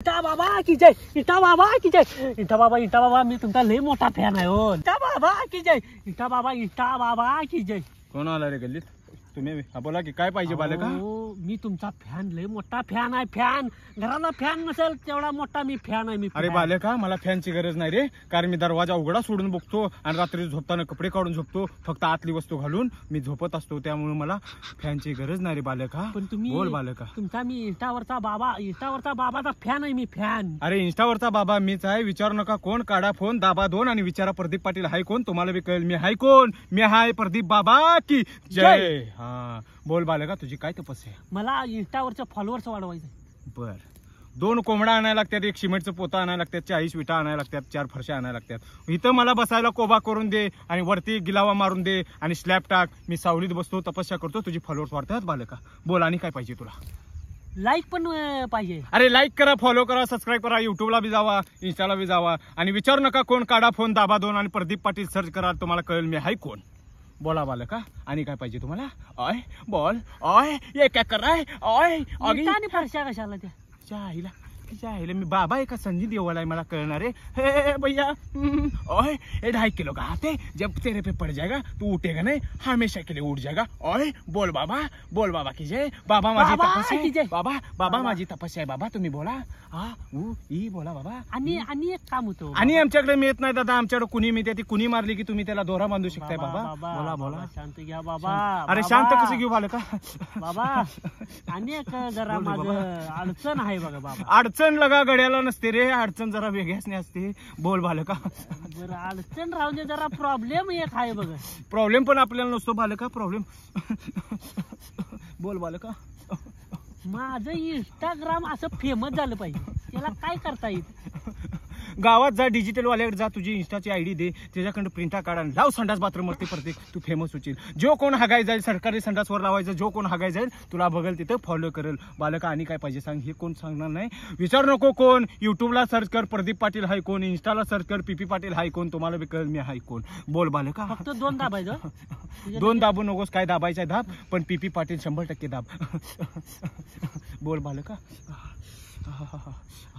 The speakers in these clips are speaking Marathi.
इंटा बाबा की जय, इंटा बाबा की जय, इंटा बाबा मी तुमचा लय मोठा फॅन आहे हो. इंटा बाबा की जय, इंटा बाबा की जय. कोण आला रे गल्लीत? तुम्ही बोला की काय पाहिजे बालका? हो मी तुमचा फॅन लय मोठा फॅन आहे. फॅन घराला फॅन नसेल तेवढा मोठा मी फॅन आहे. मी अरे बालका मला फॅनची गरज नाही रे, कारण मी दरवाजा उघडा सोडून बघतो आणि रात्री झोपताना कपडे काढून झोपतो, फक्त आतली वस्तू घालून मी झोपत असतो, त्यामुळे मला फॅनची गरज नाही रे बालका. पण तुम्ही बोल बालका. तुमचा मी इंस्टावरचा बाबाचा फॅन आहे मी फॅन. अरे इंस्टावरचा बाबा मीच आहे, विचारू नका कोण. काढा फोन, दाबा 2 आणि विचारा प्रदीप पाटील हाय कोण, तुम्हाला बी कळेल मी हाय कोण. मी हाय प्रदीप बाबा की जय. हा बोल बालका, तुझी काय तपस्या आहे? मला इंस्टावरचे फॉलोअर्स वाढवायचे. बर 2 कोंबडा आणायला लागतात, 1 सिमेंटचं पोतं आणायला लागतात, 40 विटा आणायला लागतात, 4 फरशा आणायला लागतात. इथं मला बसायला कोबा करून दे आणि वरती गिलावा मारून दे आणि स्लॅब टाक. मी सावलीत बसतो, तपस्या करतो, तुझी फॉलोअर्स वाढतात बालका. बोल आणि काय पाहिजे तुला? लाईक पण पाहिजे. अरे लाईक करा, फॉलो करा, सबस्क्राईब करा, युट्यूबला बी जावा, इंस्टाला बी जावा आणि विचारू नका कोण. काढा फोन, दाबा 2 आणि प्रदीप पाटील सर्च करा, तुम्हाला कळेल मी हाय कोण. बोला बालका आणि काय पाहिजे तुम्हाला? ऑय बोल. ऑय ये काय कराय? ऑय आणि फरशा कशाला त्या? चाहीला चाहीला मी बाबा एका संधी देवाला मला कळणार आहे. हे भैया ओए ये 2.5 किलो का आते, जब तेरे पे पड़ जाएगा तू उठेगा नहीं, हमेशा के लिए उठ जाएगा. ओए बोल बाबा की जय. बाबा माझी तपस्या आहे. बाबा माझी तपस्या आहे. बाबा तुम्ही बोला. हा ई बोला बाबा. आणि एक काम होतं. आणि आमच्याकडे मिळत नाही दादा, आमच्याकडे कुणी मिळते, ती कुणी मारली की तुम्ही त्याला दोरा बांधू शकताय. बाबा बोला. शांत घ्या बाबा. अरे शांत कसं घेऊ बालका? बाबा आणि एक जरा माझं अडचण आहे बघा बाबा. अडचण लगा गड्याला नसते रे, अडचण जरा वेगळ्याच असते. बोल बालका. बरं अडचण राहून दे, जरा प्रॉब्लेम एक आहे बघा. प्रॉब्लेम पण आपल्याला नसतो बालका, प्रॉब्लेम. बोल बालका. माझं इंस्टाग्राम असं फेमस झालं पाहिजे, त्याला काय करता येईल? गावात जा, डिजिटल वाल्याकडे जा, तुझी इंस्टाची आयडी दे, त्याच्याकडे प्रिंटा काढा, लाव संडास बाथरूम वरती प्रत्येक, तू फेमस होशील. जो कोण हगाय जाईल सरकारी संडासवर लावायचं, जो कोण हगाय जाईल तुला बघेल तिथं फॉलो करेल. बालका आणि काय पाहिजे सांग? हे कोण सांगणार नाही, विचार नको कोण. युट्यूबला सर्च कर प्रदीप पाटील हाय कोण, इंस्टाला सर्च कर पीपी पाटील हाय कोण, तुम्हाला बी कळेल मी हाय कोण. बोल बालका. फक्त 2 दाबायचं. 2 दाबू नकोस, काय दाबायचं दाब, पण पीपी पाटील 100% दाब. बोल बालका.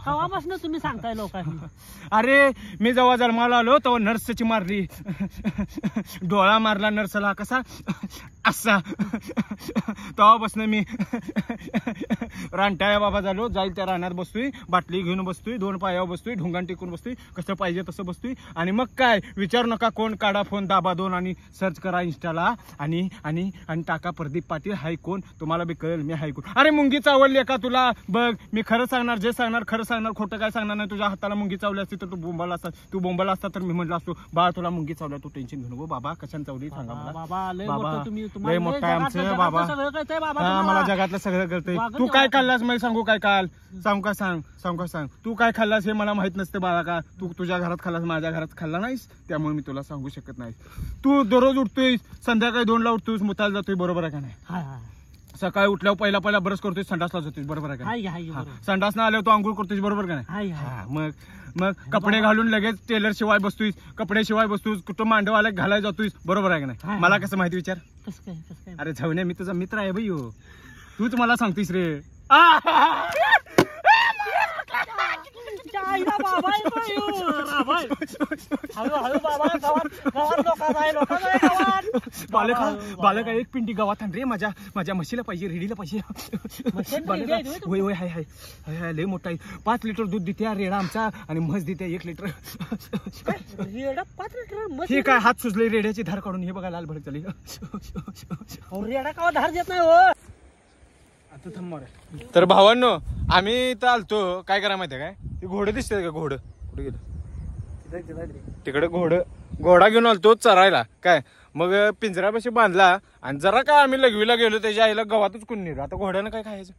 कवापासून तुम्ही सांगताय लोकांनी? अरे मी जेव्हा जन्माला आलो तेव्हा नर्सची मारली, डोळा मारला नर्सला कसा असा, तेव्हापासून मी रानटाळ्या बाबा झालो. जाईल त्या रानात बसतोय, बाटली घेऊन बसतोय, 2 पायावर बसतोय, ढुंगान टेकून बसतोय, कसं पाहिजे तसं बसतोय. आणि मग काय विचारू नका कोण. काढा फोन, दाबा 2 आणि सर्च करा इंस्टाला आणि आणि आणि टाका प्रदीप पाटील हाय कोण, तुम्हाला बी कळेल मी हाय कोण. अरे मुंगी चावडली का तुला? बघ मी खरं सांगणार, जे सांगणार खरं सांगणार, खोटं काय सांगणार नाही. तुझ्या हाताला मुंगी चावली असती तर तू बोंबाला असता तर मी म्हटलं असतो बा तुला मुंगी चावल्या, तू टेन्शन घेऊ नको. बाबा कशाने चावली सांगा मला. बाबा लय मोठा आहे आमचं बाबा. मला जगातलं सगळं कळतंय. तू काय खाल्लास मला सांगू काय? काल सांगू का? सांग तू काय खाल्लास हे मला माहित नसते बाळा. का तू तुझ्या घरात खाल्लास, माझ्या घरात खाल्ला नाहीस, त्यामुळे मी तुला सांगू शकत नाही. तू दररोज उठतोय, संध्याकाळी 2ला उठतोय, मुताला जातोय, बरोबर आहे का नाही? सकाळी उठल्यावर पहिला ब्रश करतोय, संडासला जातोय, बरोबर आहे का? संडास ना आल्यावर तू आंघोळ करतोय, बरोबर का नाही? मग कपडे घालून लगेच टेलर शिवाय बसतोय, कपडे शिवाय बसतोय, कुठं मांडवाला घालायला जातोय, बरोबर आहे का नाही? मला कसं माहिती विचार? अरे झवण्या मी तुझा मित्र आहे भाई हो, तूच मला सांगतोस रे. बालका 1 पिंडी गव्हात आण रे, माझ्या म्हशीला पाहिजे, रेडीला पाहिजे. होय हाय लय मोठा आहे. 5 लिटर दूध देते रेडा आमचा आणि म्हस देते 1 लिटर. रेडा 5 लिटर? हे काय हात सुजले, रेड्याची धार काढून. हे बघा लाल भडक झाली. रेडा का धार देत नाही हो? आता थांब. तर भावांनो आम्ही इथं आलतो, काय करा माहितीये काय? ते घोडं दिसतंय का? घोडं कुठे गेलं? तिकडे घोडा घेऊन आलतो चरायला. काय मग पिंजऱ्यापाशी बांधला आणि जरा काय आम्ही लघवीला गेलो, त्याच्या आईला गव्हातच कुणी नेलं. आता घोड्यानं काय खायचं?